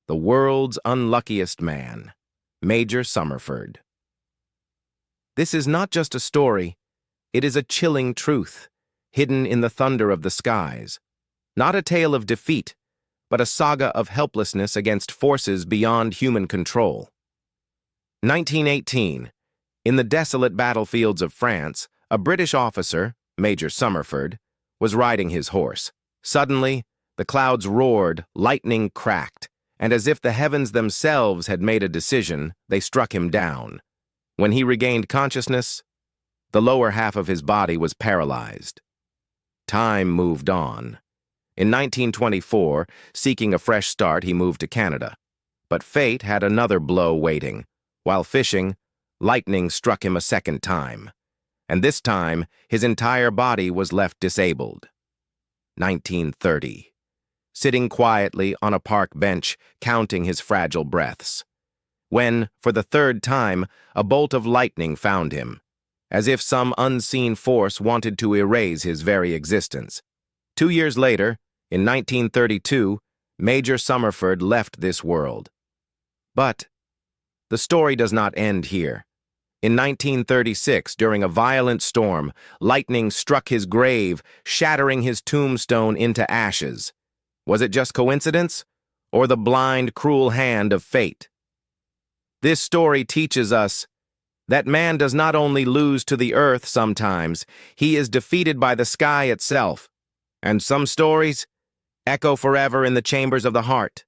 The world's unluckiest man, Major Summerford. This is not just a story, it is a chilling truth, hidden in the thunder of the skies. Not a tale of defeat, but a saga of helplessness against forces beyond human control. 1918. In the desolate battlefields of France, a British officer, Major Summerford, was riding his horse. Suddenly, the clouds roared, lightning cracked, and as if the heavens themselves had made a decision, they struck him down. When he regained consciousness, the lower half of his body was paralyzed. Time moved on. In 1924, seeking a fresh start, he moved to Canada. But fate had another blow waiting. While fishing, lightning struck him a second time. And this time, his entire body was left disabled. 1930. Sitting quietly on a park bench, counting his fragile breaths. When, for the third time, a bolt of lightning found him, as if some unseen force wanted to erase his very existence. 2 years later, in 1932, Major Summerford left this world. But the story does not end here. In 1936, during a violent storm, lightning struck his grave, shattering his tombstone into ashes. Was it just coincidence, or the blind, cruel hand of fate? This story teaches us that man does not only lose to the earth sometimes, he is defeated by the sky itself. And some stories echo forever in the chambers of the heart.